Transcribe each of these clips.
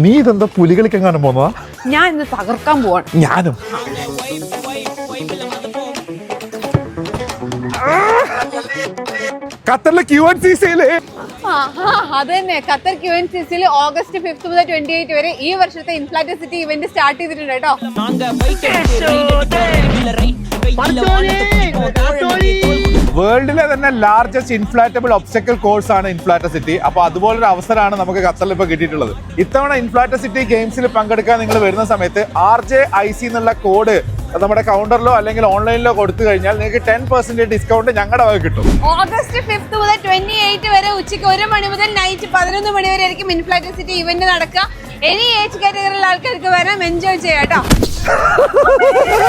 നീ ഇതെന്താ പുലികളിക്ക് എങ്ങാനും പോന്നതാ? ഞാൻ ഇന്ന് തകർക്കാൻ പോവാണ്. ഞാനും. ഖത്തറിലെ QNCC-യില് അത് തന്നെ, ഖത്തർ QNCC-യിൽ August 5 മുതൽ 28 വരെ ഈ വർഷത്തെ ഇൻഫ്ലാറ്റർ സിറ്റി ഇവന്റ് സ്റ്റാർട്ട് ചെയ്തിട്ടുണ്ട് കേട്ടോ. വേൾഡിലെ തന്നെ ലാർജസ്റ്റ് ഇൻഫ്ലാറ്റബിൾ ഒബ്സ്റ്റക്കിൾ കോഴ്സ് ആണ് ഇൻഫ്ലാറ്റർ സിറ്റി. അപ്പൊ അതുപോലൊരു അവസരമാണ് നമുക്ക് ഖത്തറിൽ ഇപ്പൊ കിട്ടിയിട്ടുള്ളത്. ഇത്തവണ ഇൻഫ്ലാറ്റർ സിറ്റി ഗെയിംസിൽ പങ്കെടുക്കാൻ നിങ്ങൾ വരുന്ന സമയത്ത് RJIC എന്നുള്ള കോഡ് നമ്മുടെ കൗണ്ടറിലോ അല്ലെങ്കിൽ ഓൺലൈനിലോ കൊടുത്തു കഴിഞ്ഞാൽ നിങ്ങൾക്ക് 10% ഡിസ്കൗണ്ട് ഞങ്ങളുടെ വക കിട്ടും. August 5 മുതൽ 28 വരെ ഉച്ചയ്ക്ക് 1 മണി മുതൽ നൈറ്റ് 11 മണി വരെ ആയിരിക്കും ഇൻഫ്ലാറ്റർ സിറ്റി ഇവന്റ് നടക്കുക. എനി ഏജ് കാറ്റഗറിയിലുള്ള ആൾക്കാർക്ക് വരാം, എൻജോയ് ചെയ്യാം കേട്ടോ.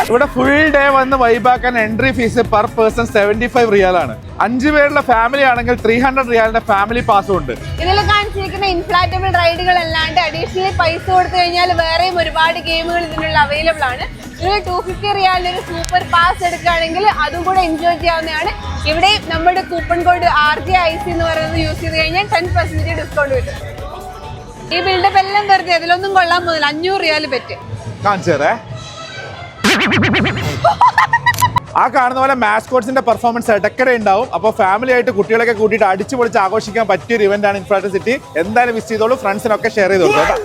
ഇവിടെ ഫുൾ ഡേ വന്ന് വൈബാക്കാൻ എൻട്രി ഫീസ് പെർ പേഴ്സൺ 75 റിയാലാണ്. 5 പേരുള്ള ഫാമിലി ആണെങ്കിൽ 300 റിയാലിന്റെ ഫാമിലി പാസും ഉണ്ട്. ഇതിൽ കാണിച്ചിരിക്കുന്ന ഇൻഫ്ലാറ്റബിൾ റൈഡുകൾ അല്ലാണ്ട് അഡീഷണലി പൈസ കൊടുത്തു കഴിഞ്ഞാൽ വേറെയും ഒരുപാട് ഗെയിമുകൾ ഇതിനുള്ള അവൈലബിൾ ആണ്. നിങ്ങൾ 250 റിയാലിന് ഒരു സൂപ്പർ പാസ് എടുക്കുകയാണെങ്കിൽ അതും കൂടെ എൻജോയ് ചെയ്യാവുന്നതാണ്. ഇവിടെ നമ്മുടെ കൂപ്പൺ കോഡ് RJIC എന്ന് പറയുന്നത് യൂസ് ചെയ്ത് കഴിഞ്ഞാൽ 10% ഡിസ്കൗണ്ട് കിട്ടും. ഈ ബിൽഡപ്പ് എല്ലാം വെറുതെ, അതിലൊന്നും കൊള്ളാൻ പോകുന്നില്ല. 500 റിയാൽ പറ്റ് കാണിച്ചേരേ. ആ കാണുന്ന പോലെ മാസ്കോട്സിന്റെ പെർഫോമൻസ് ഇടയ്ക്കിടെ ഉണ്ടാവും. അപ്പോൾ ഫാമിലി ആയിട്ട് കുട്ടികളൊക്കെ കൂട്ടിയിട്ട് അടിച്ചു പൊളിച്ച് ആഘോഷിക്കാൻ പറ്റിയ ഒരു ഇവന്റ് ആണ് ഇൻഫ്ലാറ്റർ സിറ്റി. എന്തായാലും മിസ് ചെയ്തോളൂ, ഫ്രണ്ട്സിനൊക്കെ ഷെയർ ചെയ്തോളൂ കേട്ടോ.